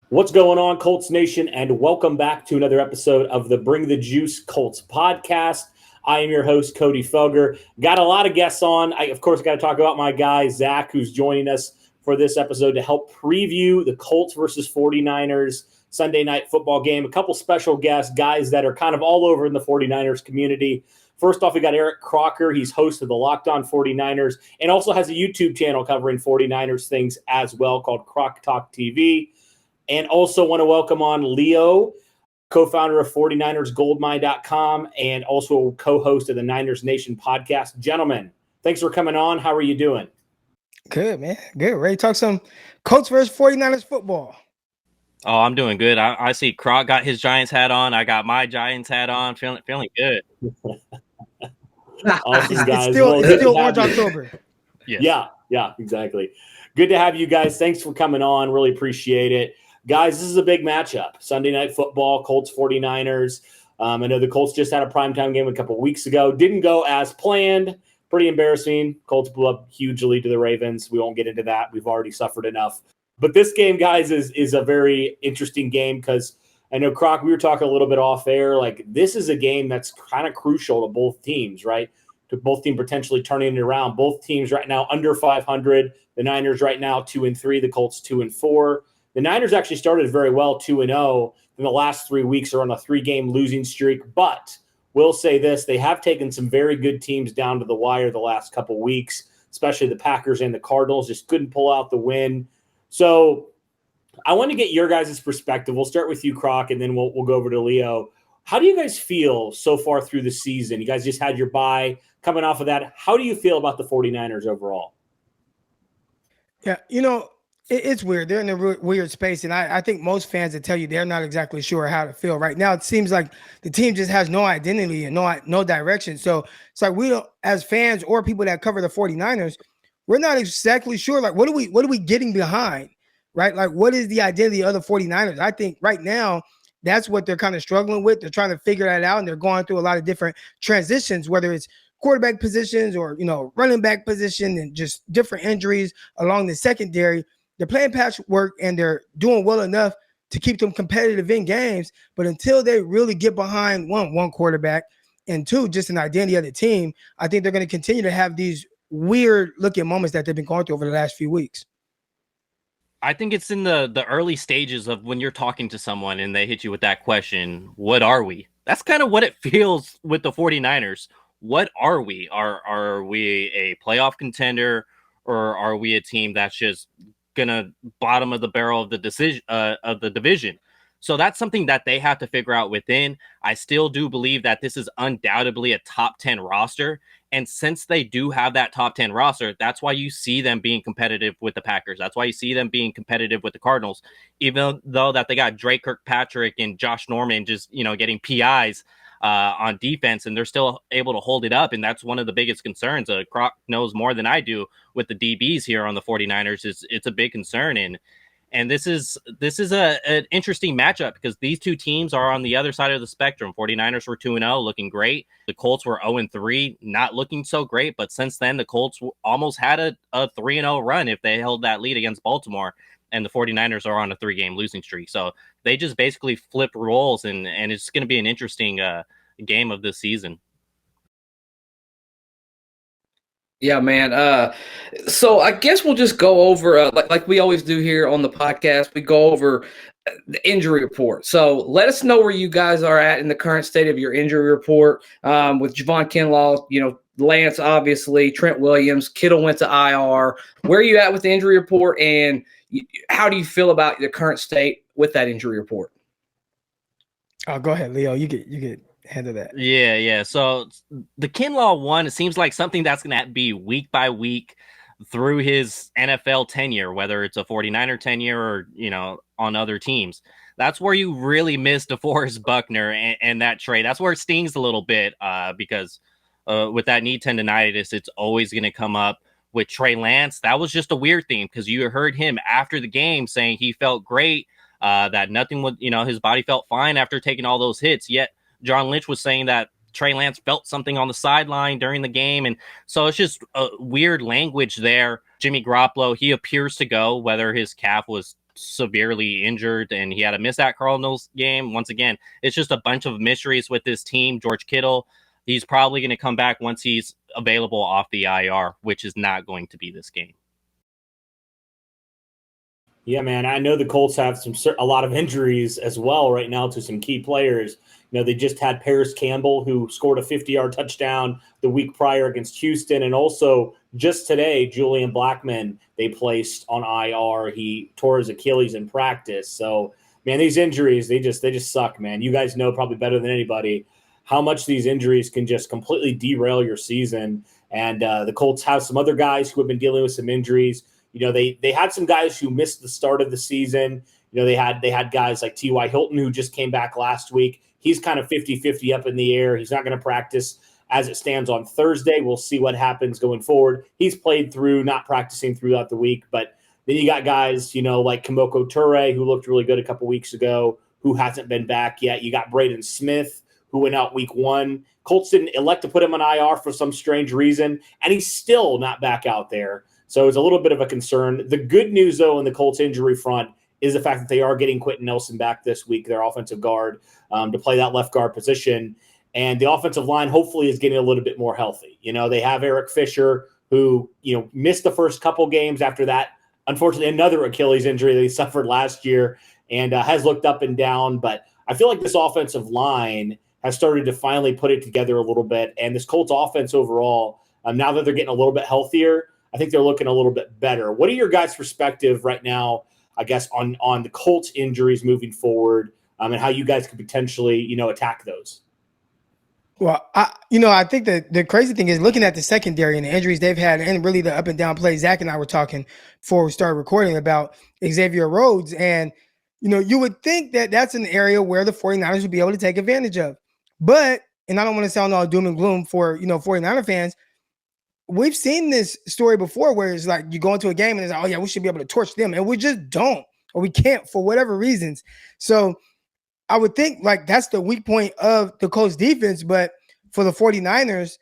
What's going on, Colts Nation, and welcome back to another episode of the Bring the Juice Colts podcast. I am your host, Cody Felger. Got a lot of guests on. Of course, got to talk about my guy, Zach, who's joining us for this episode to help preview the Colts versus 49ers Sunday night football game. A couple special guests, guys that are kind of all over in the 49ers community. First off, we got Eric Crocker. He's host of the Locked On 49ers and also has a YouTube channel covering 49ers things as well called Croc Talk TV. And also want to welcome on Leo, co-founder of 49ersGoldmine.com and also co-host of the Niners Nation podcast. Gentlemen, thanks for coming on. How are you doing? Good, man. Good. Ready to talk some Colts versus 49ers football. Oh, I'm doing good. I see Croc got his Giants hat on. I got my Giants hat on. Feeling good. Awesome, guys. It's still Orange October. Yes. Yeah, exactly. Good to have you guys. Thanks for coming on. Really appreciate it. Guys, this is a big matchup. Sunday Night Football, Colts 49ers. I know the Colts just had a primetime game a couple weeks ago. Didn't go as planned. Pretty embarrassing. Colts blew up hugely to the Ravens. We won't get into that. We've already suffered enough. But this game, guys, is a very interesting game because I know, Croc, we were talking a little bit off air. Like, this is a game that's kind of crucial to both teams, right? To both teams potentially turning it around. Both teams right now under 500. The Niners right now 2-3. The Colts 2-4. The Niners actually started very well, 2-0. In the last 3 weeks are on a 3-game losing streak. But we'll say this, they have taken some very good teams down to the wire the last couple weeks, especially the Packers and the Cardinals. Just couldn't pull out the win. So I want to get your guys' perspective. We'll start with you, Croc, and then we'll go over to Leo. How do you guys feel so far through the season? You guys just had your bye. Coming off of that, how do you feel about the 49ers overall? Yeah, it's weird. They're in a weird space, and I think most fans will tell you they're not exactly sure how to feel right now. It seems like the team just has no identity and no direction. So it's like we don't, as fans or people that cover the 49ers, we're not exactly sure. Like, what are we getting behind, right? Like, what is the identity of the 49ers? I think right now that's what they're kind of struggling with. They're trying to figure that out, and they're going through a lot of different transitions, whether it's quarterback positions or running back position and just different injuries along the secondary. They're playing patchwork and they're doing well enough to keep them competitive in games. But until they really get behind one quarterback and two, just an identity of the team, I think they're going to continue to have these weird looking moments that they've been going through over the last few weeks. I think it's in the early stages of when you're talking to someone and they hit you with that question, what are we? That's kind of what it feels with the 49ers. What are we? Are we a playoff contender, or are we a team that's just gonna bottom of the barrel of the division? So that's something that they have to figure out within. I still do believe that this is undoubtedly a top 10 roster. And since they do have that top 10 roster, that's why you see them being competitive with the Packers. That's why you see them being competitive with the Cardinals, even though that they got Drake Kirkpatrick and Josh Norman just, getting PIs on defense, and they're still able to hold it up. And that's one of the biggest concerns. Croc knows more than I do with the DBs here on the 49ers. It's a big concern. And this is an interesting matchup because these two teams are on the other side of the spectrum. 49ers were 2-0, looking great. The Colts were 0-3, not looking so great. But since then, the Colts almost had a 3-0 run if they held that lead against Baltimore. And the 49ers are on a 3-game losing streak. So they just basically flip roles, and it's going to be an interesting game of this season. Yeah, man. So I guess we'll just go over, like we always do here on the podcast, we go over the injury report. So let us know where you guys are at in the current state of your injury report with Javon Kinlaw, Lance, obviously, Trent Williams, Kittle went to IR. Where are you at with the injury report, and how do you feel about the current state with that injury report? Oh, go ahead, Leo. You get handle that. Yeah. So the Kinlaw one, it seems like something that's going to be week by week through his NFL tenure, whether it's a 49er tenure or, on other teams. That's where you really miss DeForest Buckner and that trade. That's where it stings a little bit because with that knee tendonitis, it's always going to come up. With Trey Lance, that was just a weird thing because you heard him after the game saying he felt great, that nothing would, his body felt fine after taking all those hits. Yet John Lynch was saying that Trey Lance felt something on the sideline during the game. And so it's just a weird language there. Jimmy Garoppolo, he appears to go, whether his calf was severely injured and he had to miss that Cardinals game. Once again, it's just a bunch of mysteries with this team. George Kittle, he's probably going to come back once he's available off the IR, which is not going to be this game. Yeah, man, I know the Colts have a lot of injuries as well right now to some key players. You know, they just had Paris Campbell, who scored a 50-yard touchdown the week prior against Houston. And also just today, Julian Blackmon, they placed on IR. He tore his Achilles in practice. So, man, these injuries, they just suck, man. You guys know probably better than anybody how much these injuries can just completely derail your season. And the Colts have some other guys who have been dealing with some injuries. You know, they had some guys who missed the start of the season. You know, they had guys like T.Y. Hilton, who just came back last week. He's kind of 50-50 up in the air. He's not going to practice as it stands on Thursday. We'll see what happens going forward. He's played through, not practicing throughout the week. But then you got guys, you know, like Kimoko Toure, who looked really good a couple weeks ago, who hasn't been back yet. You got Braden Smith, who went out week 1. Colts didn't elect to put him on IR for some strange reason, and he's still not back out there. So it's a little bit of a concern. The good news, though, in the Colts injury front is the fact that they are getting Quentin Nelson back this week, their offensive guard, to play that left guard position. And the offensive line hopefully is getting a little bit more healthy. You know, they have Eric Fisher, who, you know, missed the first couple games after that. Unfortunately, another Achilles injury that he suffered last year and has looked up and down. But I feel like this offensive line has started to finally put it together a little bit. And this Colts offense overall, now that they're getting a little bit healthier, I think they're looking a little bit better. What are your guys' perspective right now, I guess, on the Colts injuries moving forward, and how you guys could potentially, you know, attack those? Well, I think that the crazy thing is looking at the secondary and the injuries they've had and really the up and down plays. Zach and I were talking before we started recording about Xavier Rhodes. And, you know, you would think that that's an area where the 49ers would be able to take advantage of. But, and I don't want to sound all doom and gloom for, 49er fans, we've seen this story before where it's like you go into a game and it's like, oh, yeah, we should be able to torch them. And we just don't, or we can't for whatever reasons. So I would think like that's the weak point of the Colts defense. But for the 49ers,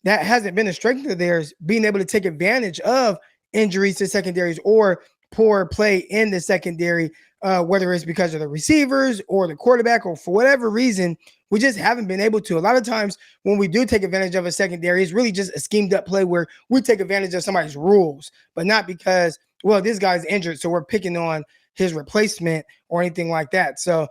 that hasn't been a strength of theirs, being able to take advantage of injuries to secondaries or poor play in the secondary, whether it's because of the receivers or the quarterback or for whatever reason. We just haven't been able to. A lot of times when we do take advantage of a secondary, it's really just a schemed up play where we take advantage of somebody's rules, but not because, well, this guy's injured, so we're picking on his replacement or anything like that. So,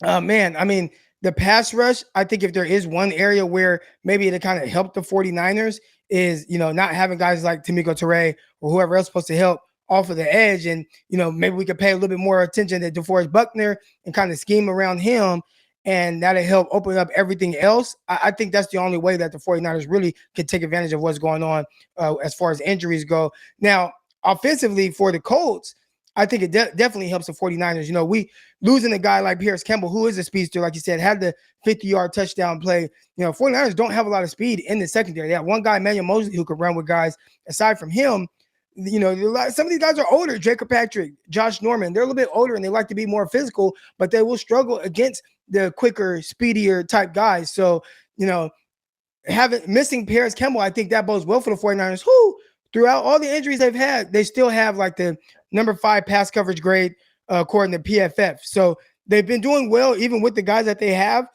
man, I mean, the pass rush, I think if there is one area where maybe it kind of helped the 49ers is, you know, not having guys like Kimoko Toure or whoever else supposed to help off of the edge. And, you know, maybe we could pay a little bit more attention to DeForest Buckner and kind of scheme around him. And that'll help open up everything else. I think that's the only way that the 49ers really could take advantage of what's going on as far as injuries go. Now, offensively for the Colts, I think it definitely helps the 49ers. You know, we losing a guy like Paris Campbell, who is a speedster, like you said, had the 50-yard touchdown play. You know, 49ers don't have a lot of speed in the secondary. They have one guy, Emmanuel Mosley, who could run with guys. Aside from him, you know, some of these guys are older. Jacob Patrick, Josh Norman, they're a little bit older and they like to be more physical, but they will struggle against the quicker, speedier type guys. So, you know, missing Paris Campbell, I think that bodes well for the 49ers, who throughout all the injuries they've had, they still have like the number 5 pass coverage grade according to PFF. So they've been doing well even with the guys that they have.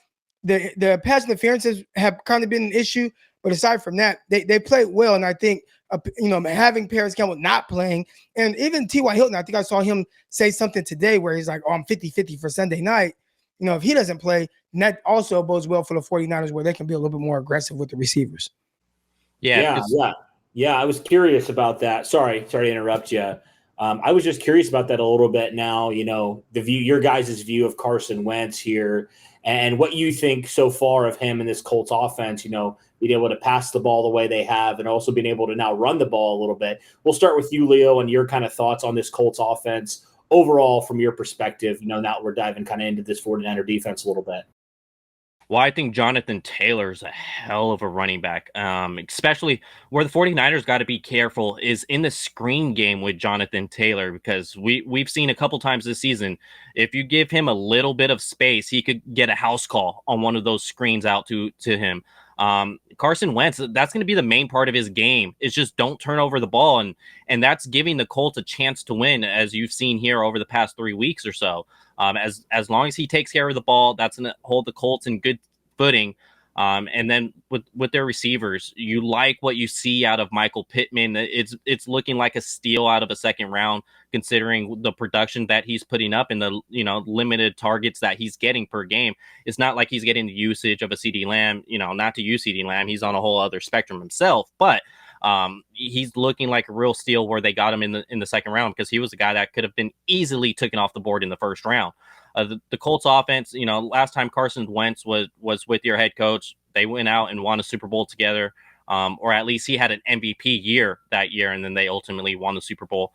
The pass interferences have kind of been an issue, but aside from that, they played well. And I think, you know, having Paris Campbell not playing, and even T.Y. Hilton, I think I saw him say something today where he's like, oh, I'm 50-50 for Sunday night. You know, if he doesn't play, that also bodes well for the 49ers where they can be a little bit more aggressive with the receivers. Yeah. I was curious about that. Sorry to interrupt you. I was just curious about that a little bit now, you know, your guys' view of Carson Wentz here and what you think so far of him in this Colts offense, you know, being able to pass the ball the way they have and also being able to now run the ball a little bit. We'll start with you, Leo, and your kind of thoughts on this Colts offense overall from your perspective. You know, now we're diving kind of into this 49er defense a little bit. Well, I think Jonathan Taylor's a hell of a running back, especially where the 49ers got to be careful is in the screen game with Jonathan Taylor, because we've seen a couple times this season, if you give him a little bit of space, he could get a house call on one of those screens out to him. Carson Wentz, that's going to be the main part of his game. Is just don't turn over the ball, and that's giving the Colts a chance to win, as you've seen here over the past 3 weeks or so. As long as he takes care of the ball, that's going to hold the Colts in good footing. And then with their receivers, you like what you see out of Michael Pittman. It's looking like a steal out of a second round, considering the production that he's putting up and the limited targets that he's getting per game. It's not like he's getting the usage of a CeeDee Lamb. Not to use CeeDee Lamb, he's on a whole other spectrum himself. But he's looking like a real steal where they got him in the second round, because he was a guy that could have been easily taken off the board in the first round. The Colts offense, last time Carson Wentz was with your head coach, they went out and won a Super Bowl together, or at least he had an MVP year that year, and then they ultimately won the Super Bowl.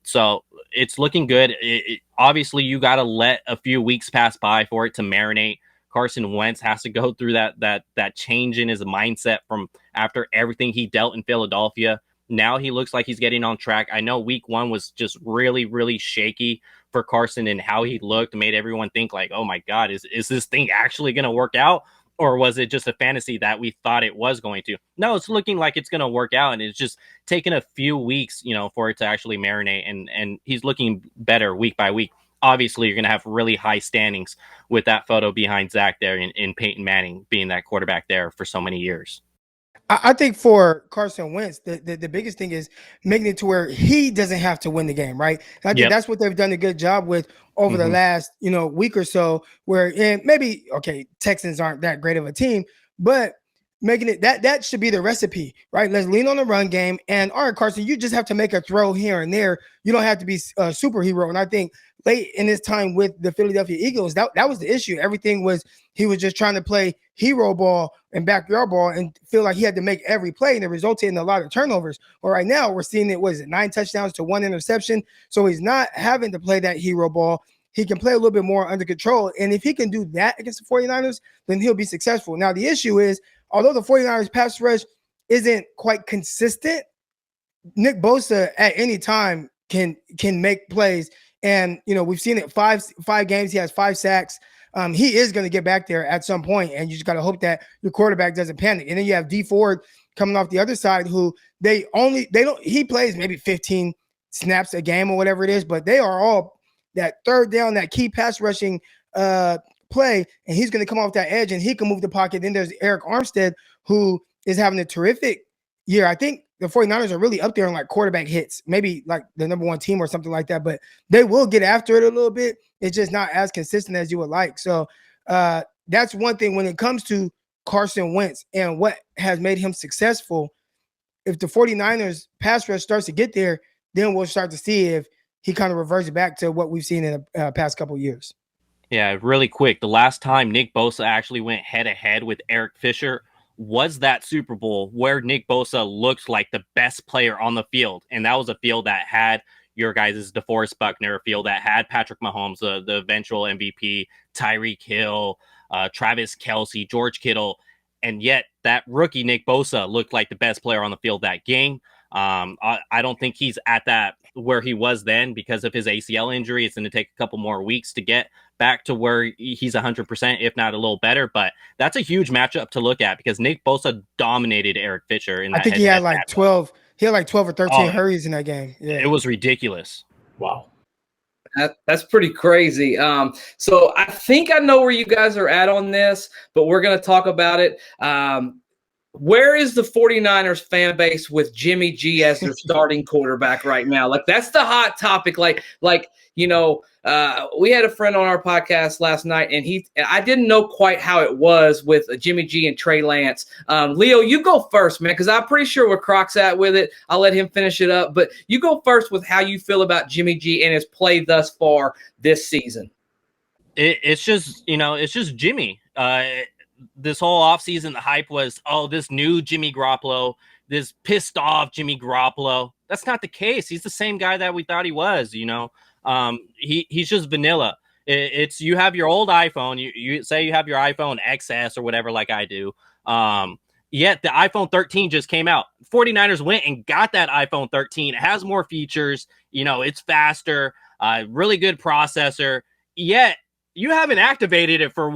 So it's looking good. Obviously, you got to let a few weeks pass by for it to marinate. Carson Wentz has to go through that change in his mindset from after everything he dealt in Philadelphia. Now he looks like he's getting on track. I know week 1 was just really, really shaky for Carson, and how he looked made everyone think like, oh my God, is this thing actually going to work out? Or was it just a fantasy that we thought it was going to? No, it's looking like it's going to work out, and it's just taken a few weeks, for it to actually marinate, and he's looking better week by week. Obviously, you're going to have really high standings with that photo behind Zach there in Peyton Manning being that quarterback there for so many years. I think for Carson Wentz, the biggest thing is making it to where he doesn't have to win the game, right? And I think that's what they've done a good job with over the last, week or so, where maybe, Texans aren't that great of a team, but making it that should be the recipe, right? Let's lean on the run game. And all right, Carson, you just have to make a throw here and there. You don't have to be a superhero. And I think late in his time with the Philadelphia Eagles, that was the issue. Everything was, he was just trying to play hero ball and backyard ball and feel like he had to make every play, and it resulted in a lot of turnovers. Well, right now we're seeing it, 9 touchdowns to 1 interception. So he's not having to play that hero ball. He can play a little bit more under control. And if he can do that against the 49ers, then he'll be successful. Now, the issue is, although the 49ers pass rush isn't quite consistent, Nick Bosa at any time can make plays. And, we've seen it five games. He has 5 sacks. He is going to get back there at some point, and you just got to hope that your quarterback doesn't panic. And then you have D Ford coming off the other side, who he plays maybe 15 snaps a game or whatever it is, but they are all that third down, that key pass rushing play, and he's going to come off that edge and he can move the pocket. Then there's Eric Armstead, who is having a terrific year. I think the 49ers are really up there on like quarterback hits, maybe like the number 1 team or something like that, but they will get after it a little bit. It's just not as consistent as you would like. So that's one thing when it comes to Carson Wentz and what has made him successful. If the 49ers pass rush starts to get there, then we'll start to see if he kind of reverts back to what we've seen in the past couple of years. Yeah, really quick. The last time Nick Bosa actually went head-to-head with Eric Fisher was that Super Bowl where Nick Bosa looked like the best player on the field. And that was a field that had your guys' DeForest Buckner, a field that had Patrick Mahomes, the eventual MVP, Tyreek Hill, Travis Kelce, George Kittle. And yet that rookie Nick Bosa looked like the best player on the field that game. I don't think he's at that where he was then because of his ACL injury. It's going to take a couple more weeks to get back to where he's 100%, if not a little better. But that's a huge matchup to look at because Nick Bosa dominated Eric Fisher. I think he had like 12. He had like 12 or 13 hurries in that game. Yeah, it was ridiculous. Wow. That's pretty crazy. So I think I know where you guys are at on this, but we're going to talk about it. Where is the 49ers fan base with Jimmy G as their starting quarterback right now? Like, that's the hot topic. We had a friend on our podcast last night, and I didn't know quite how it was with Jimmy G and Trey Lance. Leo, you go first, man, because I'm pretty sure where Croc's at with it. I'll let him finish it up, but you go first with how you feel about Jimmy G and his play thus far this season. It's just Jimmy. This whole offseason, the hype was, this new Jimmy Garoppolo, this pissed off Jimmy Garoppolo. That's not the case. He's the same guy that we thought he was, He's just vanilla. It's you have your old iPhone. You say you have your iPhone XS or whatever like I do. Yet the iPhone 13 just came out. 49ers went and got that iPhone 13. It has more features. It's faster, really good processor. Yet you haven't activated it for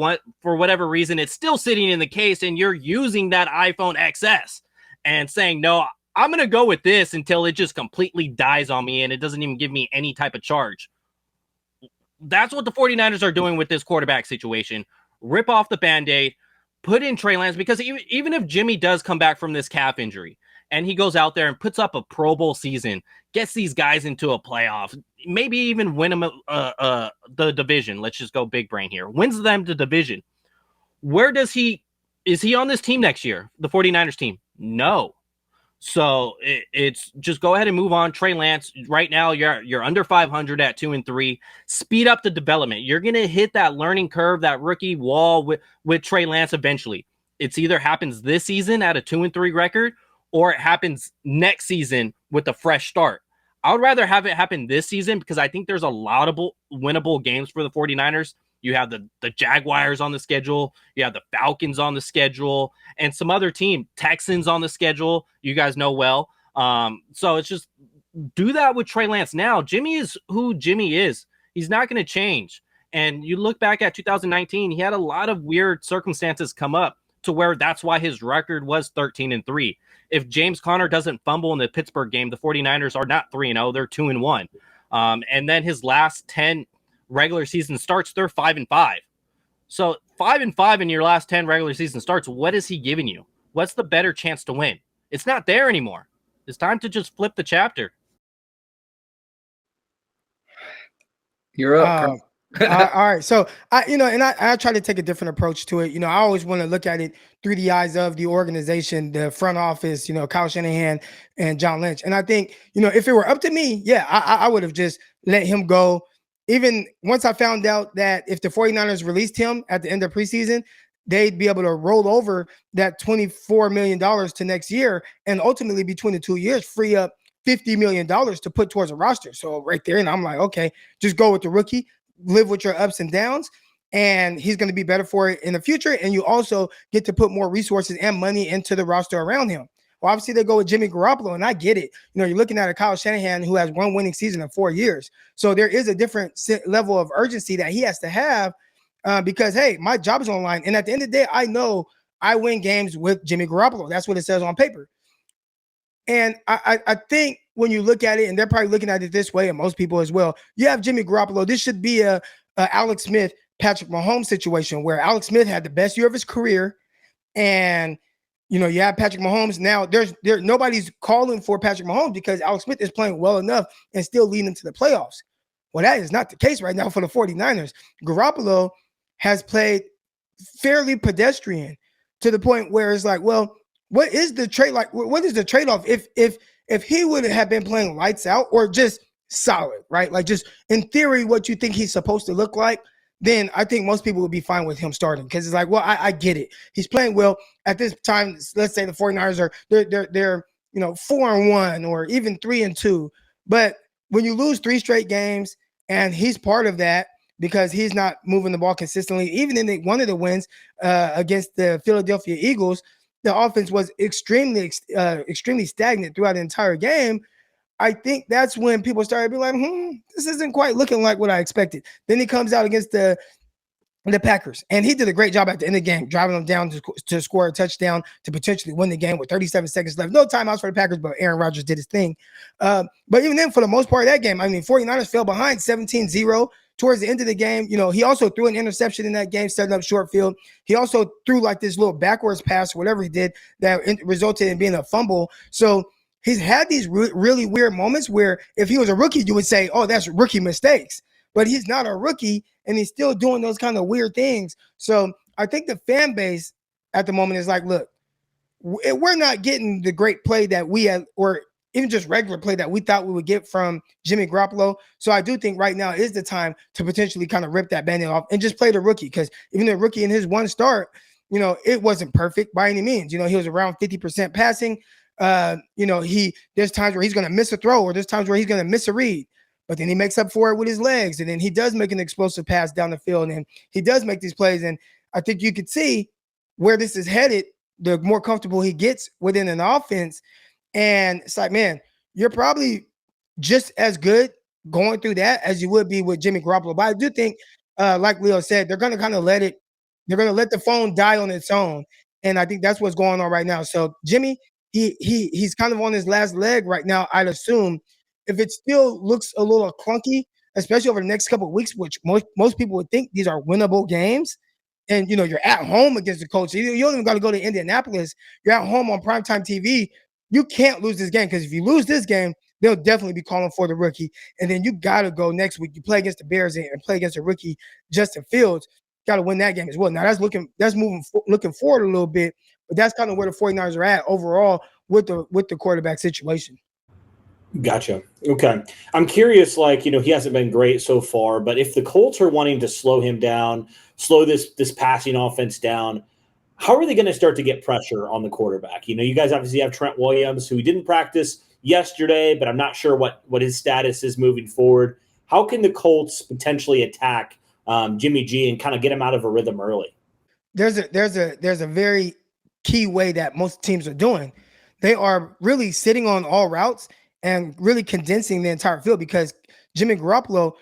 whatever reason. It's still sitting in the case, and you're using that iPhone XS and saying, no, I'm going to go with this until it just completely dies on me and it doesn't even give me any type of charge. That's what the 49ers are doing with this quarterback situation. Rip off the Band-Aid, put in Trey Lance, because even if Jimmy does come back from this calf injury and he goes out there and puts up a Pro Bowl season, gets these guys into a playoff, maybe even win them the division. Let's just go big brain here. Wins them the division. Where is he on this team next year? The 49ers team? No. So it's just go ahead and move on. Trey Lance, right now you're under 500 at 2-3. Speed up the development. You're going to hit that learning curve, that rookie wall with Trey Lance eventually. It's either happens this season at a 2-3 record, or it happens next season with a fresh start. I would rather have it happen this season because I think there's a lot of winnable games for the 49ers. You have the Jaguars on the schedule. You have the Falcons on the schedule and some other team, Texans on the schedule. You guys know well. So it's just do that with Trey Lance now. Jimmy is who Jimmy is. He's not going to change. And you look back at 2019, he had a lot of weird circumstances come up to where that's why his record was 13-3. If James Conner doesn't fumble in the Pittsburgh game, the 49ers are not 3-0, they're 2-1. And then his last 10 regular season starts, they're 5-5. So 5-5 in your last 10 regular season starts, what is he giving you? What's the better chance to win? It's not there anymore. It's time to just flip the chapter. You're up. All right. So I try to take a different approach to it. I always want to look at it through the eyes of the organization, the front office, Kyle Shanahan and John Lynch. And I think, if it were up to me, I would have just let him go. Even once I found out that if the 49ers released him at the end of preseason, they'd be able to roll over that $24 million to next year. And ultimately between the 2 years, free up $50 million to put towards a roster. So right there, and I'm like, okay, just go with the rookie, live with your ups and downs, and he's going to be better for it in the future. And you also get to put more resources and money into the roster around him. Well, obviously they go with Jimmy Garoppolo, and I get it. You're looking at a Kyle Shanahan who has one winning season in 4 years. So there is a different level of urgency that he has to have because, hey, my job is on the line. And at the end of the day, I know I win games with Jimmy Garoppolo. That's what it says on paper. And I think when you look at it, and they're probably looking at it this way, and most people as well, you have Jimmy Garoppolo. This should be a Alex Smith, Patrick Mahomes situation where Alex Smith had the best year of his career, and you have Patrick Mahomes. Now there's nobody's calling for Patrick Mahomes because Alex Smith is playing well enough and still leading them to the playoffs. Well, that is not the case right now for the 49ers. Garoppolo has played fairly pedestrian to the point where it's like, well, what is the trade like? What is the trade-off if he would have been playing lights out or just solid, right? Like just in theory, what you think he's supposed to look like, then I think most people would be fine with him starting because it's like, well, I get it. He's playing well at this time. Let's say the 49ers are they're 4-1 or even 3-2. But when you lose 3 straight games and he's part of that because he's not moving the ball consistently, even in one of the wins against the Philadelphia Eagles, the offense was extremely stagnant throughout the entire game. I think that's when people started being like, this isn't quite looking like what I expected. Then he comes out against the Packers, and he did a great job at the end of the game, driving them down to score a touchdown to potentially win the game with 37 seconds left. No timeouts for the Packers, but Aaron Rodgers did his thing. But even then, for the most part of that game, 49ers fell behind 17-0 towards the end of the game. He also threw an interception in that game, setting up short field. He also threw like this little backwards pass, whatever he did, that resulted in being a fumble. So he's had these really weird moments where if he was a rookie, you would say, oh, that's rookie mistakes. But he's not a rookie, and he's still doing those kind of weird things. So I think the fan base at the moment is like, look, we're not getting the great play that we had, or even just regular play that we thought we would get from Jimmy Garoppolo. So I do think right now is the time to potentially kind of rip that Band-Aid off and just play the rookie, because even the rookie in his one start, it wasn't perfect by any means. He was around 50% passing. There's times where he's going to miss a throw, or there's times where he's going to miss a read, but then he makes up for it with his legs. And then he does make an explosive pass down the field, and he does make these plays. And I think you could see where this is headed, the more comfortable he gets within an offense. And it's like, man, you're probably just as good going through that as you would be with Jimmy Garoppolo. But I do think like Leo said, they're going to kind of let the phone die on its own. And I think that's what's going on right now. So Jimmy, he's kind of on his last leg right now, I'd assume. If it still looks a little clunky, especially over the next couple of weeks, which most people would think these are winnable games, and you're at home against the Colts. You don't even got to go to Indianapolis. You're at home on primetime TV. You can't lose this game, because if you lose this game, they'll definitely be calling for the rookie. And then you got to go next week. You play against the Bears and play against a rookie, Justin Fields. Got to win that game as well. Now that's looking forward a little bit, but that's kind of where the 49ers are at overall with the quarterback situation. Gotcha. Okay. I'm curious, he hasn't been great so far, but if the Colts are wanting to slow him down, slow this passing offense down, how are they going to start to get pressure on the quarterback? You guys obviously have Trent Williams, who didn't practice yesterday, but I'm not sure what his status is moving forward. How can the Colts potentially attack Jimmy G and kind of get him out of a rhythm early? There's a very key way that most teams are doing. They are really sitting on all routes and really condensing the entire field, because Jimmy Garoppolo,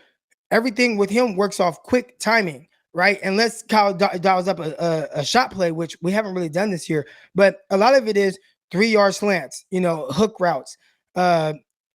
everything with him works off quick timing, right? Unless Kyle dials up a shot play, which we haven't really done this year, but a lot of it is 3-yard slants, hook routes.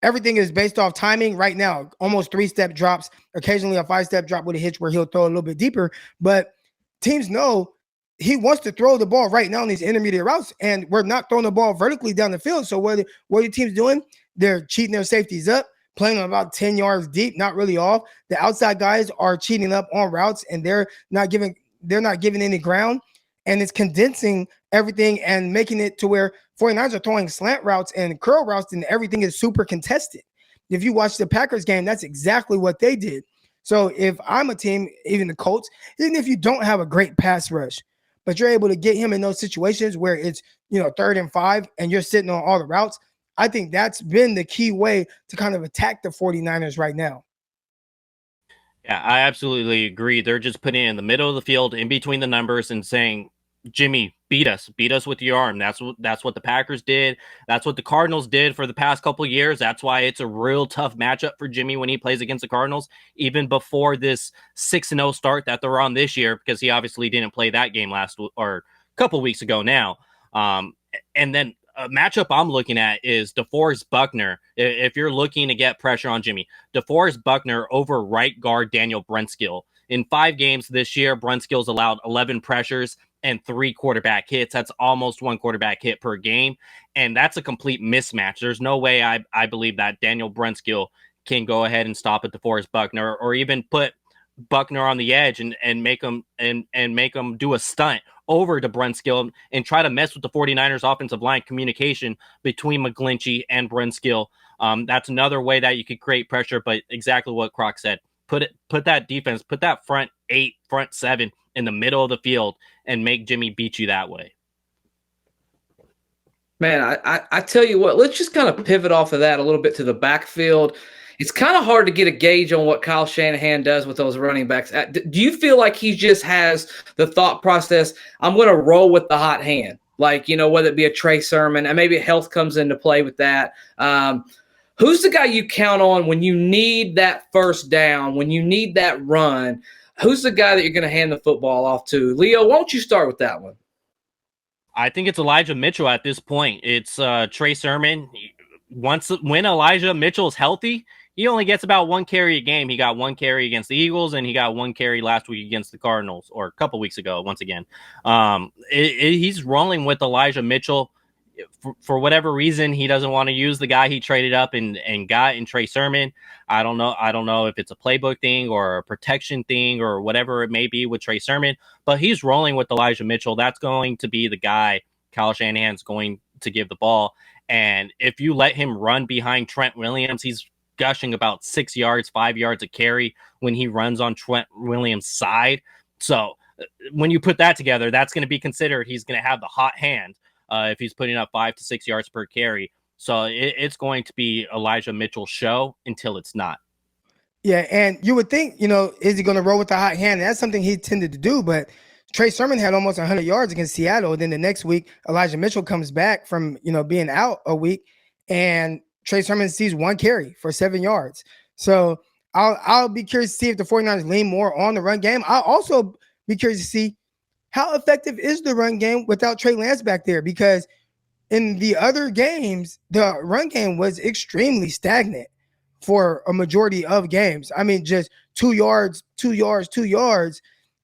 Everything is based off timing right now. Almost 3-step drops, occasionally a 5-step drop with a hitch where he'll throw a little bit deeper. But teams know he wants to throw the ball right now in these intermediate routes, and we're not throwing the ball vertically down the field. So what are the teams doing? They're cheating their safeties up, playing on about 10 yards deep, not really off. The outside guys are cheating up on routes, and they're not giving any ground. And it's condensing everything and making it to where 49ers are throwing slant routes and curl routes, and everything is super contested. If you watch the Packers game, that's exactly what they did. So if I'm a team, even the Colts, even if you don't have a great pass rush, but you're able to get him in those situations where it's 3rd and 5 and you're sitting on all the routes, I think that's been the key way to kind of attack the 49ers right now. Yeah, I absolutely agree. They're just putting it in the middle of the field, in between the numbers, and saying, Jimmy, beat us with your arm. That's what the Packers did. That's what the Cardinals did for the past couple of years. That's why it's a real tough matchup for Jimmy when he plays against the Cardinals, even before this 6-0 start that they're on this year, because he obviously didn't play that game last or a couple weeks ago now. And then a matchup I'm looking at is DeForest Buckner. If you're looking to get pressure on Jimmy, DeForest Buckner over right guard Daniel Brunskill. In 5 games this year, Brunskill's allowed 11 pressures and 3 quarterback hits. That's almost 1 quarterback hit per game. And that's a complete mismatch. There's no way I believe that Daniel Brunskill can go ahead and stop at DeForest Buckner, or even put Buckner on the edge and make him do a stunt over to Brunskill and try to mess with the 49ers offensive line communication between McGlinchey and Brunskill. That's another way that you could create pressure, but exactly what Croc said. Put that defense, put that front 8, front 7 in the middle of the field and make Jimmy beat you that way. Man, I tell you what, let's just kind of pivot off of that a little bit to the backfield. It's kind of hard to get a gauge on what Kyle Shanahan does with those running backs. Do you feel like he just has the thought process, I'm going to roll with the hot hand? Like, whether it be a Trey Sermon, and maybe health comes into play with that. Who's the guy you count on when you need that first down, when you need that run? Who's the guy that you're going to hand the football off to? Leo, why don't you start with that one? I think it's Elijah Mitchell at this point. It's Trey Sermon. When Elijah Mitchell is healthy, he only gets about 1 carry a game. He got 1 carry against the Eagles, and he got 1 carry last week against the Cardinals, or a couple weeks ago, once again. He's rolling with Elijah Mitchell. For whatever reason, he doesn't want to use the guy he traded up and got in Trey Sermon. I don't know if it's a playbook thing or a protection thing or whatever it may be with Trey Sermon, but he's rolling with Elijah Mitchell. That's going to be the guy Kyle Shanahan's going to give the ball. And if you let him run behind Trent Williams, he's gushing about 6 yards, 5 yards a carry when he runs on Trent Williams' side. So when you put that together, that's going to be considered. He's going to have the hot hand if he's putting up 5 to 6 yards per carry. So it's going to be Elijah Mitchell's show until it's not. Yeah, and you would think, is he going to roll with the hot hand? And that's something he tended to do, but Trey Sermon had almost 100 yards against Seattle. Then the next week, Elijah Mitchell comes back from, being out a week, and Trey Sermon sees 1 carry for 7 yards. So I'll be curious to see if the 49ers lean more on the run game. I'll also be curious to see how effective is the run game without Trey Lance back there, because in the other games, the run game was extremely stagnant for a majority of games. I mean, just 2 yards, 2 yards, 2 yards.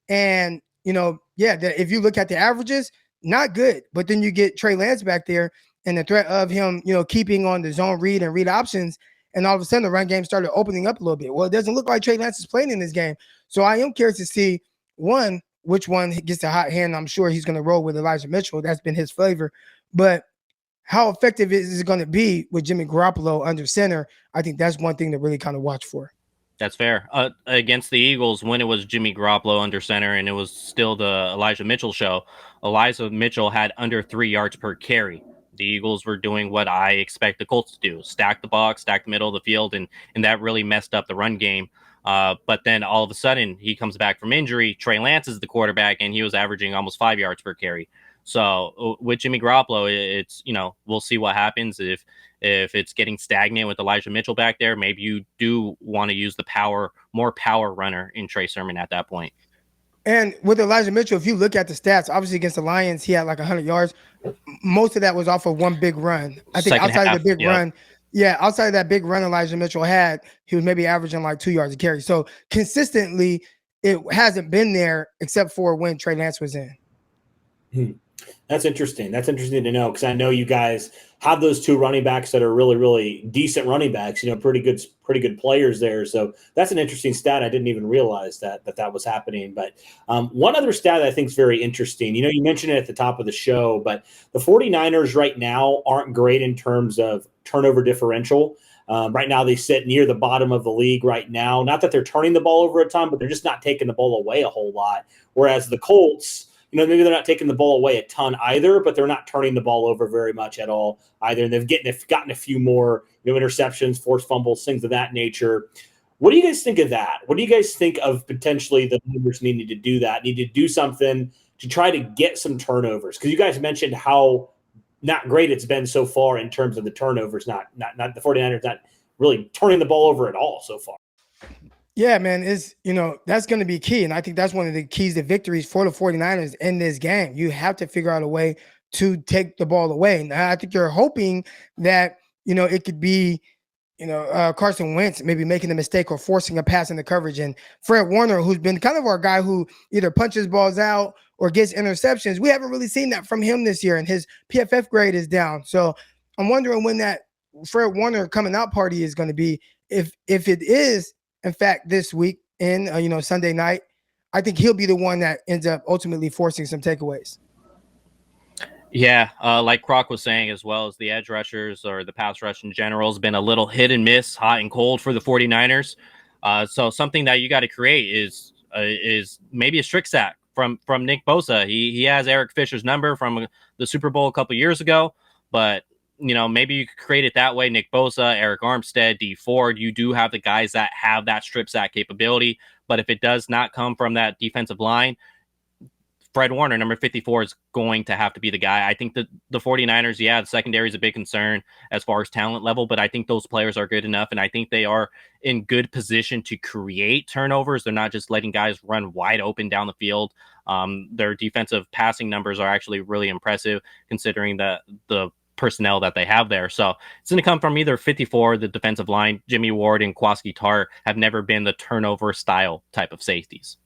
And, if you look at the averages, not good. But then you get Trey Lance back there and the threat of him, keeping on the zone read and read options. And all of a sudden, the run game started opening up a little bit. Well, it doesn't look like Trey Lance is playing in this game. So I am curious to see, which one gets the hot hand. I'm sure he's going to roll with Elijah Mitchell. That's been his flavor. But how effective is it going to be with Jimmy Garoppolo under center? I think that's one thing to really kind of watch for. That's fair. Against the Eagles, when it was Jimmy Garoppolo under center and it was still the Elijah Mitchell show, Elijah Mitchell had under 3 yards per carry. The Eagles were doing what I expect the Colts to do: stack the box, stack the middle of the field, and that really messed up the run game. But then all of a sudden, he comes back from injury. Trey Lance is the quarterback, and he was averaging almost 5 yards per carry. So with Jimmy Garoppolo, it's, we'll see what happens. If it's getting stagnant with Elijah Mitchell back there, maybe you do want to use the more power runner in Trey Sermon at that point. And with Elijah Mitchell, if you look at the stats, obviously against the Lions, he had like 100 yards. Most of that was off of one big run. I think outside of the big run, outside of that big run Elijah Mitchell had, he was maybe averaging like 2 yards a carry. So consistently, it hasn't been there except for when Trey Lance was in. That's interesting. That's interesting to know, because I know you guys have those two running backs that are really, really decent running backs. Pretty good players there. So that's an interesting stat. I didn't even realize that was happening. But one other stat that I think is very interesting. You mentioned it at the top of the show, but the 49ers right now aren't great in terms of turnover differential. Right now, they sit near the bottom of the league right now. Not that they're turning the ball over a ton, but they're just not taking the ball away a whole lot. Whereas the Colts, maybe they're not taking the ball away a ton either, but they're not turning the ball over very much at all either. And they've gotten a few more interceptions, forced fumbles, things of that nature. What do you guys think of that? What do you guys think of potentially the Niners needing to do that? Need to do something to try to get some turnovers? Because you guys mentioned how not great it's been so far in terms of the turnovers. Not the 49ers not really turning the ball over at all so far. Yeah, man, that's going to be key. And I think that's one of the keys to victories for the 49ers in this game. You have to figure out a way to take the ball away. And I think you're hoping that, it could be, Carson Wentz maybe making a mistake or forcing a pass in the coverage. And Fred Warner, who's been kind of our guy who either punches balls out or gets interceptions, we haven't really seen that from him this year. And his PFF grade is down. So I'm wondering when that Fred Warner coming out party is going to be. If it is, in fact, this week in, Sunday night, I think he'll be the one that ends up ultimately forcing some takeaways. Yeah, like Croc was saying, as well as the edge rushers or the pass rush in general has been a little hit and miss, hot and cold for the 49ers. So something that you got to create is maybe a strict sack from Nick Bosa. He has Eric Fisher's number from the Super Bowl a couple years ago, but maybe you could create it that way. Nick Bosa, Eric Armstead, D Ford, you do have the guys that have that strip sack capability. But if it does not come from that defensive line, Fred Warner, number 54, is going to have to be the guy. I think that the 49ers, the secondary is a big concern as far as talent level, but I think those players are good enough, and I think they are in good position to create turnovers. They're not just letting guys run wide open down the field. Their defensive passing numbers are actually really impressive considering the personnel that they have there. So it's going to come from either 54, the defensive line. Jimmy Ward and Kwaski Tart have never been the turnover style type of safeties.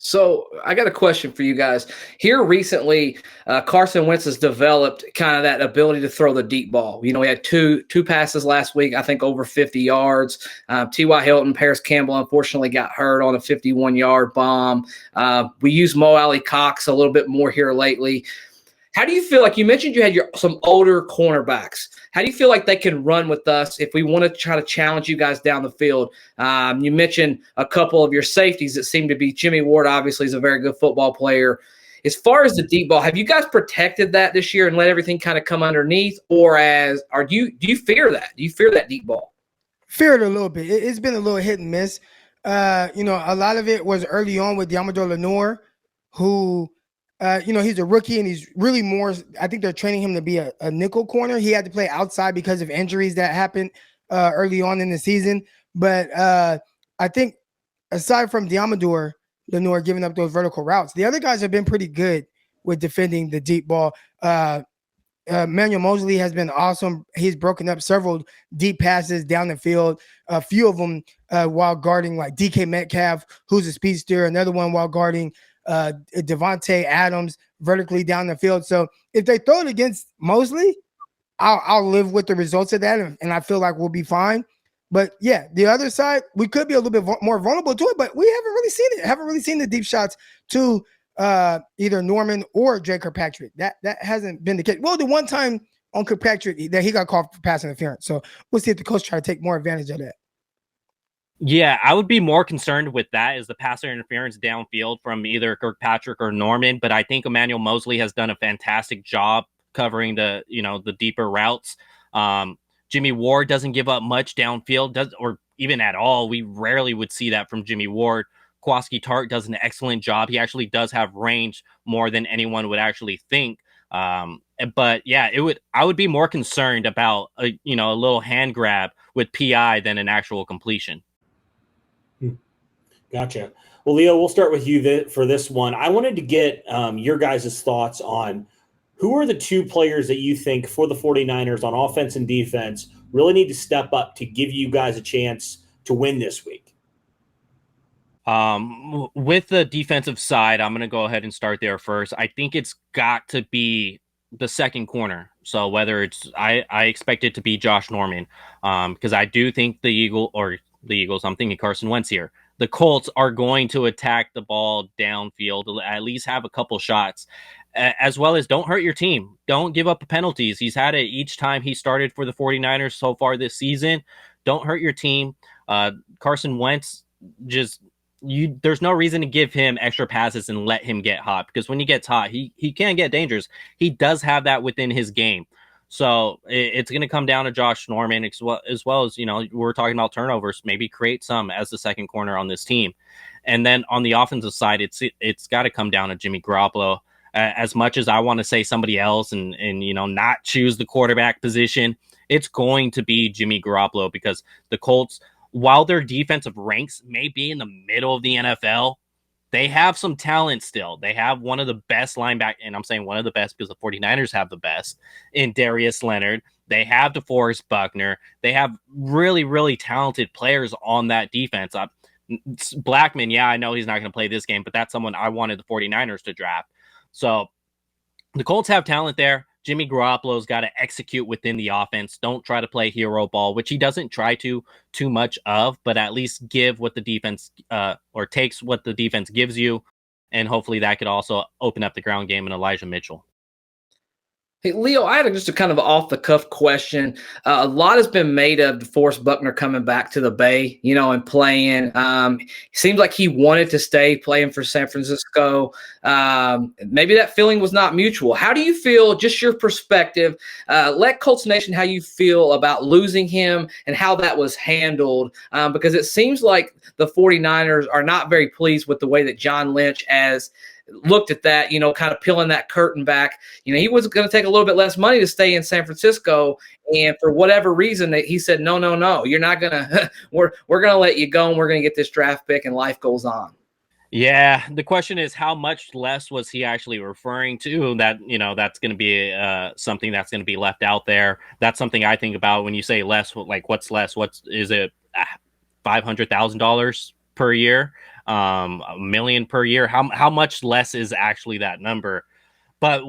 So I got a question for you guys. Here recently, Carson Wentz has developed kind of that ability to throw the deep ball. He had two passes last week, I think over 50 yards. T.Y. Hilton, Paris Campbell, unfortunately got hurt on a 51-yard bomb. We use Mo Alley Cox a little bit more here lately. How do you feel like you mentioned you had some older cornerbacks? How do you feel like they can run with us if we want to try to challenge you guys down the field? You mentioned a couple of your safeties that seem to be Jimmy Ward, obviously, is a very good football player. As far as the deep ball, have you guys protected that this year and let everything kind of come underneath? Or do you fear that? Do you fear that deep ball? Fear it a little bit. It's been a little hit and miss. A lot of it was early on with Diamador Lenoir, who – he's a rookie and he's really more, I think they're training him to be a nickel corner. He had to play outside because of injuries that happened early on in the season. But I think aside from Diamador Lenore giving up those vertical routes, the other guys have been pretty good with defending the deep ball. Manuel Mosley has been awesome. He's broken up several deep passes down the field, a few of them while guarding like DK Metcalf, who's a speedster, another one while guarding Devontae Adams vertically down the field. So if they throw it against Mosley, I'll live with the results of that, and I feel like we'll be fine. But yeah, the other side, we could be a little bit more vulnerable to it, but we haven't really seen it. Haven't really seen the deep shots to either Norman or Jay Kirkpatrick. That hasn't been the case. Well, the one time on Kirkpatrick that he got called for pass interference. So we'll see if the coach try to take more advantage of that. Yeah, I would be more concerned with that as the passer interference downfield from either Kirkpatrick or Norman. But I think Emmanuel Mosley has done a fantastic job covering the deeper routes. Jimmy Ward doesn't give up much downfield, or even at all. We rarely would see that from Jimmy Ward. Kwaski Tart does an excellent job. He actually does have range more than anyone would actually think. But yeah, I would be more concerned about a little hand grab with PI than an actual completion. Gotcha. Well, Leo, we'll start with you for this one. I wanted to get your guys' thoughts on who are the two players that you think for the 49ers on offense and defense really need to step up to give you guys a chance to win this week? With the defensive side, I'm going to go ahead and start there first. I think it's got to be the second corner. So whether I expect it to be Josh Norman, because I do think the Eagles, I'm thinking Carson Wentz here. The Colts are going to attack the ball downfield, at least have a couple shots, as well as don't hurt your team. Don't give up penalties. He's had it each time he started for the 49ers so far this season. Don't hurt your team. Carson Wentz, there's no reason to give him extra passes and let him get hot, because when he gets hot, he can get dangerous. He does have that within his game. So it's going to come down to Josh Norman as well as, we're talking about turnovers, maybe create some as the second corner on this team. And then on the offensive side, it's got to come down to Jimmy Garoppolo. As much as I want to say somebody else and not choose the quarterback position, it's going to be Jimmy Garoppolo, because the Colts, while their defensive ranks may be in the middle of the NFL, they have some talent still. They have one of the best linebackers, and I'm saying one of the best because the 49ers have the best, in Darius Leonard. They have DeForest Buckner. They have really, really talented players on that defense. Blackman, yeah, I know he's not going to play this game, but that's someone I wanted the 49ers to draft. So the Colts have talent there. Jimmy Garoppolo's got to execute within the offense. Don't try to play hero ball, which he doesn't try to too much of, but at least give what the defense or takes what the defense gives you. And hopefully that could also open up the ground game in Elijah Mitchell. Hey, Leo, I had just a kind of off-the-cuff question. A lot has been made of DeForest Buckner coming back to the Bay, and playing. Seems like he wanted to stay playing for San Francisco. Maybe that feeling was not mutual. How do you feel, just your perspective, let Colts Nation how you feel about losing him and how that was handled? Because it seems like the 49ers are not very pleased with the way that John Lynch has looked at that, kind of peeling that curtain back. He was going to take a little bit less money to stay in San Francisco. And for whatever reason, that he said, no, you're not going to, we're going to let you go, and we're going to get this draft pick, and life goes on. Yeah. The question is, how much less was he actually referring to? That, that's going to be something that's going to be left out there. That's something I think about when you say less, like what's less? Is it $500,000 per year? $1 million per year? How much less is actually that number? But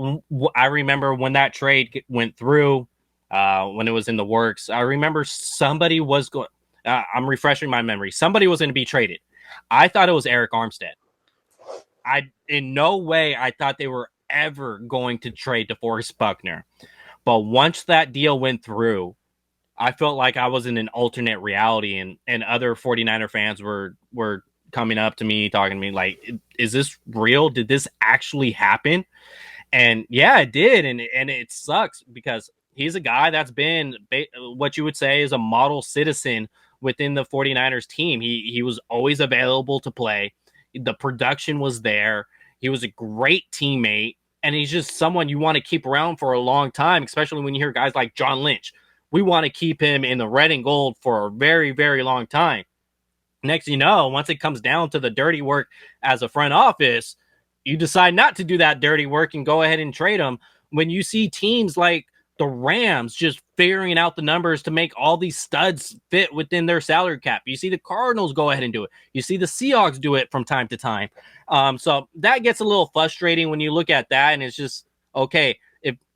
I remember when that trade went through, when it was in the works, I remember somebody was going, I'm refreshing my memory. Somebody was going to be traded. I thought it was Eric Armstead. In no way I thought they were ever going to trade DeForest Buckner. But once that deal went through, I felt like I was in an alternate reality, and other 49er fans were coming up to me, talking to me like, is this real? Did this actually happen? And yeah, it did. And it sucks because he's a guy that's been what you would say is a model citizen within the 49ers team. He was always available to play. The production was there. He was a great teammate, and he's just someone you want to keep around for a long time, especially when you hear guys like John Lynch we want to keep him in the red and gold for a very, very long time. Next thing you know, once it comes down to the dirty work as a front office, you decide not to do that dirty work and go ahead and trade him. When you see teams like the Rams just figuring out the numbers to make all these studs fit within their salary cap. You see the Cardinals go ahead and do it. You see the Seahawks do it from time to time. So that gets a little frustrating when you look at that, and it's just, okay,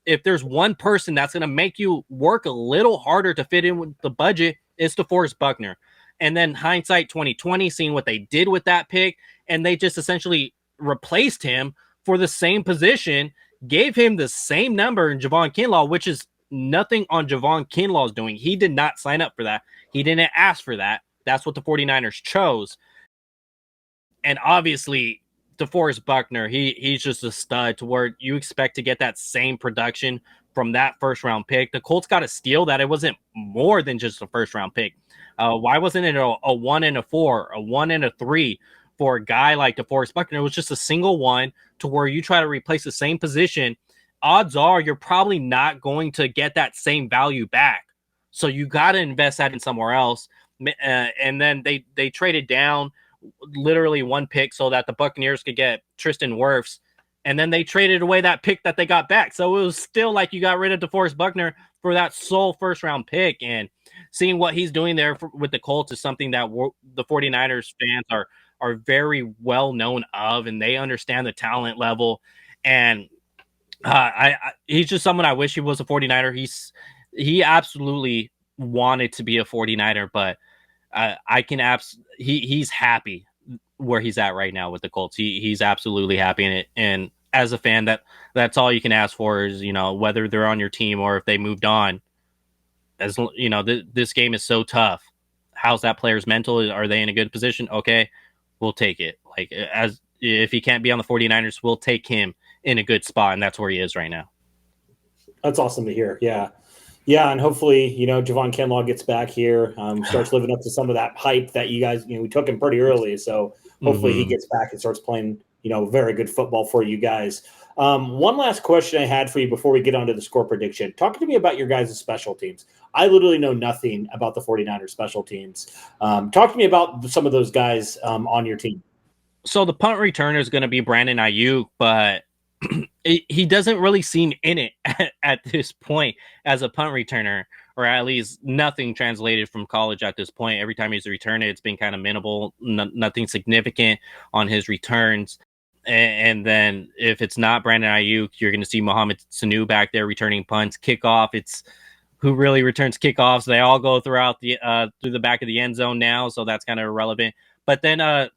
if there's one person that's going to make you work a little harder to fit in with the budget, it's DeForest Buckner. And then hindsight 2020, seeing what they did with that pick, and they just essentially replaced him for the same position, gave him the same number in Javon Kinlaw, which is nothing on Javon Kinlaw's doing. He did not sign up for that. He didn't ask for that. That's what the 49ers chose. And obviously, DeForest Buckner, he's just a stud to where you expect to get that same production from that first-round pick. The Colts got a steal that it wasn't more than just a first-round pick. Why wasn't it a 1 and a 4, a 1 and a 3 for a guy like DeForest Buckner? It was just a single one to where you try to replace the same position. Odds are you're probably not going to get that same value back. So you got to invest that in somewhere else. And then they traded down literally one pick so that the Buccaneers could get Tristan Wirfs. And then they traded away that pick that they got back. So it was still like you got rid of DeForest Buckner for that sole first-round pick. And seeing what he's doing there with the Colts is something that the 49ers fans are very well known of, and they understand the talent level. And he's just someone I wish he was a 49er. He absolutely wanted to be a 49er, but he's happy where he's at right now with the Colts. He's absolutely happy in it. And as a fan, that's all you can ask for is, whether they're on your team or if they moved on. As you know, this game is so tough. How's that player's mental? Are they in a good position? Okay, we'll take it. Like, as if he can't be on the 49ers, we'll take him in a good spot, and that's where he is right now. That's awesome to hear. Yeah, and hopefully, Javon Kinlaw gets back here, starts living up to some of that hype that you guys, we took him pretty early. So hopefully he gets back and starts playing, very good football for you guys. One last question I had for you before we get onto the score prediction. Talk to me about your guys' special teams. I literally know nothing about the 49ers special teams. Talk to me about some of those guys on your team. So the punt returner is going to be Brandon Ayuk, but he doesn't really seem in it at this point as a punt returner, or at least nothing translated from college at this point. Every time he's returned it, it's been kind of minimal, nothing significant on his returns. And then if it's not Brandon Ayuk, you're going to see Mohamed Sanu back there returning punts. Kickoff, it's who really returns kickoffs. They all go throughout through the back of the end zone now, so that's kind of irrelevant. But then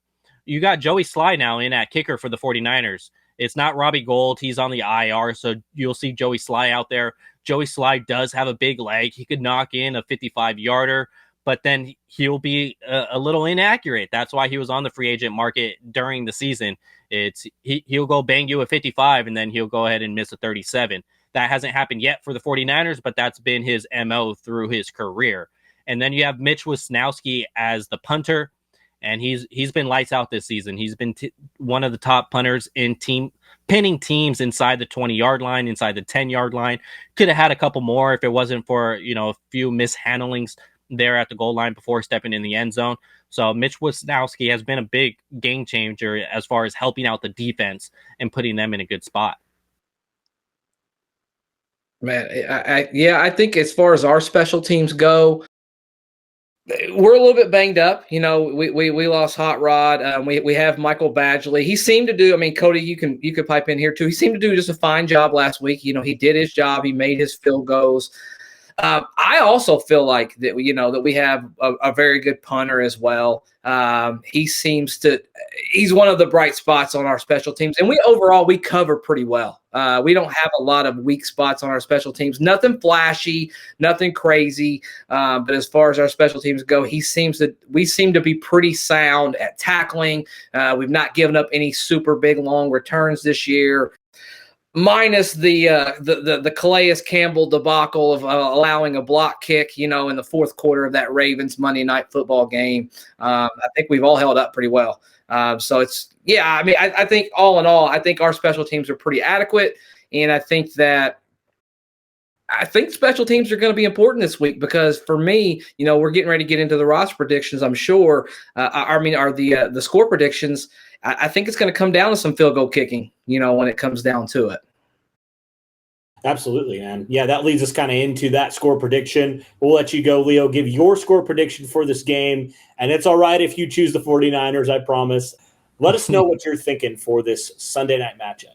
you got Joey Sly now in at kicker for the 49ers. It's not Robbie Gould. He's on the IR, so you'll see Joey Sly out there. Joey Sly does have a big leg. He could knock in a 55-yarder, but then he'll be a little inaccurate. That's why he was on the free agent market during the season. He'll go bang you a 55, and then he'll go ahead and miss a 37. That hasn't happened yet for the 49ers, but that's been his MO through his career. And then you have Mitch Wisnowski as the punter, and he's been lights out this season. He's been one of the top punters in pinning teams inside the 20-yard line, inside the 10-yard line. Could have had a couple more if it wasn't for a few mishandlings there at the goal line before stepping in the end zone. So Mitch Wisnowski has been a big game changer as far as helping out the defense and putting them in a good spot. Man, I think as far as our special teams go, we're a little bit banged up. We lost Hot Rod. We have Michael Badgley. He seemed to do. I mean, Cody, you could pipe in here too. He seemed to do just a fine job last week. He did his job. He made his field goals. I also feel like that that we have a very good punter as well. He's one of the bright spots on our special teams, and we cover pretty well. We don't have a lot of weak spots on our special teams. Nothing flashy, nothing crazy. But as far as our special teams go, we seem to be pretty sound at tackling. We've not given up any super big long returns this year. Minus the Calais Campbell debacle of allowing a block kick, in the fourth quarter of that Ravens Monday Night Football game. I think we've all held up pretty well. So I think all in all, I think our special teams are pretty adequate, and I think that I think special teams are going to be important this week because for me, we're getting ready to get into the roster predictions. I'm sure. The score predictions. I think it's going to come down to some field goal kicking. When it comes down to it. Absolutely, man. Yeah, that leads us kind of into that score prediction. We'll let you go, Leo. Give your score prediction for this game, and it's all right if you choose the 49ers. I promise. Let us know what you're thinking for this Sunday night matchup.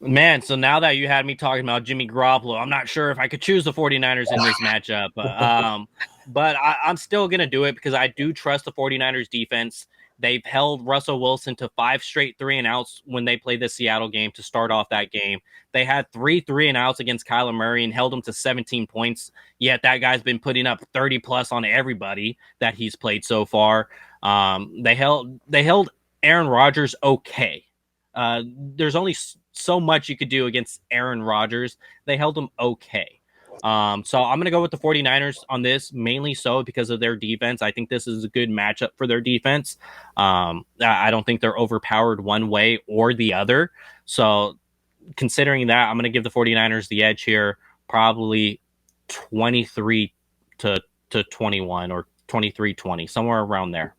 Man, so now that you had me talking about Jimmy Garoppolo, I'm not sure if I could choose the 49ers in this matchup. But I'm still going to do it because I do trust the 49ers defense. They've held Russell Wilson to 5 straight 3-and-outs when they played the Seattle game to start off that game. They had 3 3-and-outs against Kyler Murray and held him to 17 points. Yet that guy's been putting up 30+ on everybody that he's played so far. They held Aaron Rodgers okay. There's only so much you could do against Aaron Rodgers. They held him okay. So I'm going to go with the 49ers on this, mainly so because of their defense. I think this is a good matchup for their defense. I don't think they're overpowered one way or the other. So considering that, I'm going to give the 49ers the edge here, probably 23 to 21 or 23-20, somewhere around there.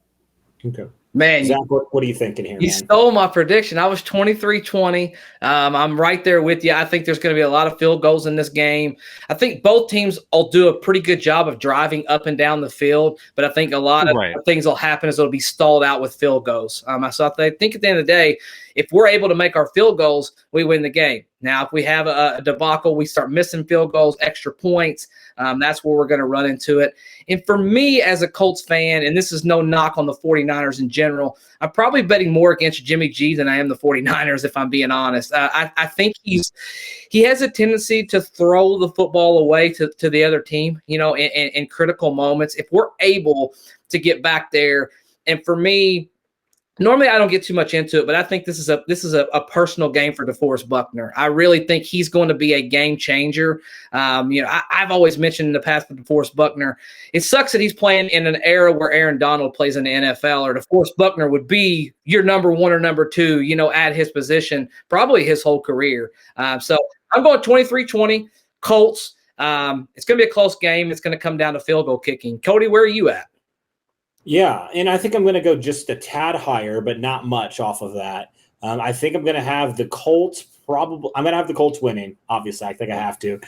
Okay. Man, Zach, what are you thinking here, you man? stole my prediction. I was 23-20. I'm right there with you. I think there's going to be a lot of field goals in this game. I think both teams will do a pretty good job of driving up and down the field, but I think a lot of things will happen is it'll be stalled out with field goals. So I think at the end of the day, if we're able to make our field goals, we win the game. Now, if we have a debacle, we start missing field goals, extra points, that's where we're going to run into it. And for me as a Colts fan, and this is no knock on the 49ers in general, I'm probably betting more against Jimmy G than I am the 49ers, if I'm being honest. I think he has a tendency to throw the football away to the other team, in critical moments. If we're able to get back there, and for me, normally I don't get too much into it, but I think this is a personal game for DeForest Buckner. I really think he's going to be a game changer. I've always mentioned in the past with DeForest Buckner, it sucks that he's playing in an era where Aaron Donald plays in the NFL, or DeForest Buckner would be your number 1 or number 2, at his position, probably his whole career. So I'm going 23-20 Colts. It's going to be a close game. It's going to come down to field goal kicking. Cody, where are you at? Yeah, and I think I'm going to go just a tad higher, but not much off of that. I think I'm going to have the Colts I'm going to have the Colts winning. Obviously, I think I have to.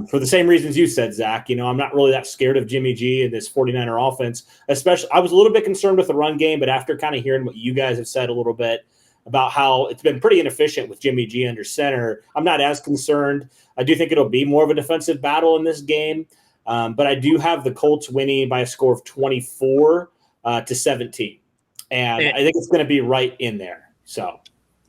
For the same reasons you said, Zach. I'm not really that scared of Jimmy G and this 49er offense. Especially, I was a little bit concerned with the run game, but after kind of hearing what you guys have said a little bit about how it's been pretty inefficient with Jimmy G under center, I'm not as concerned. I do think it'll be more of a defensive battle in this game. But I do have the Colts winning by a score of 24-17. And I think it's going to be right in there. So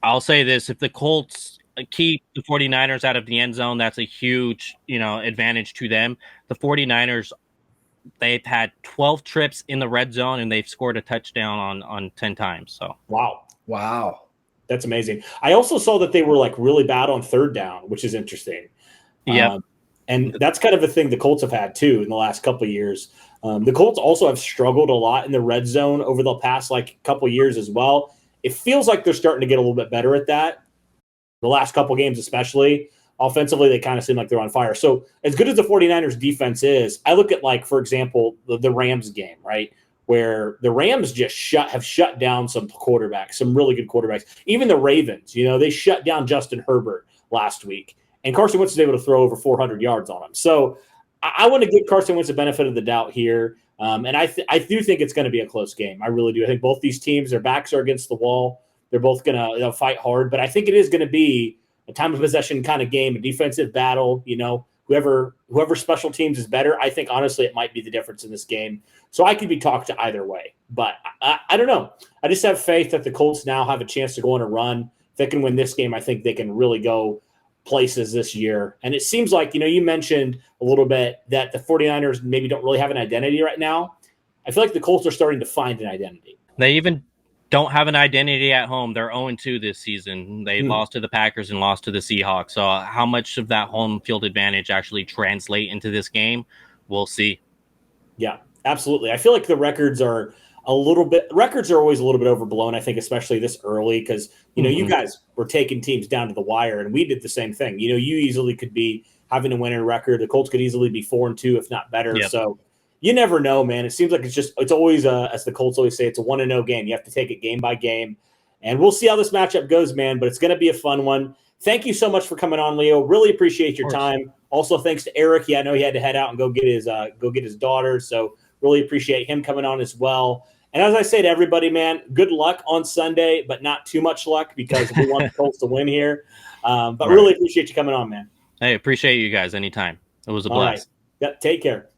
I'll say this. If the Colts keep the 49ers out of the end zone, that's a huge, advantage to them. The 49ers, they've had 12 trips in the red zone, and they've scored a touchdown on 10 times. So Wow. That's amazing. I also saw that they were really bad on third down, which is interesting. Yeah. And that's kind of a thing the Colts have had, too, in the last couple of years. The Colts also have struggled a lot in the red zone over the past couple of years as well. It feels like they're starting to get a little bit better at that. The last couple of games especially. Offensively, they kind of seem like they're on fire. So as good as the 49ers defense is, I look at, for example, the Rams game, right, where the Rams just have shut down some quarterbacks, some really good quarterbacks. Even the Ravens, they shut down Justin Herbert last week. And Carson Wentz was able to throw over 400 yards on him. So I want to give Carson Wentz the benefit of the doubt here. And I do think it's going to be a close game. I really do. I think both these teams, their backs are against the wall. They're both going to fight hard. But I think it is going to be a time of possession kind of game, a defensive battle. Whoever special teams is better, I think, honestly, it might be the difference in this game. So I could be talked to either way. But I don't know. I just have faith that the Colts now have a chance to go on a run. If they can win this game, I think they can really go places this year. And it seems like, you mentioned a little bit that the 49ers maybe don't really have an identity right now. I feel like the Colts are starting to find an identity. They even don't have an identity at home. They're 0-2 this season. They lost to the Packers and lost to the Seahawks. So how much of that home field advantage actually translate into this game, we'll see. Yeah, absolutely. I feel like the records are a little bit. Records are always a little bit overblown, I think, especially this early because, you guys were taking teams down to the wire, and we did the same thing. You easily could be having a winning record. The Colts could easily be 4-2, if not better. Yep. So you never know, man. It seems like it's always, as the Colts always say, it's a 1-0 game. You have to take it game by game. And we'll see how this matchup goes, man, but it's going to be a fun one. Thank you so much for coming on, Leo. Really appreciate your time. Also, thanks to Eric. I know he had to head out and go get his daughter, so really appreciate him coming on as well. And as I say to everybody, man, good luck on Sunday, but not too much luck because we want the Colts to win here. But really appreciate you coming on, man. Hey, appreciate you guys anytime. It was a blast. All right. Yep, take care.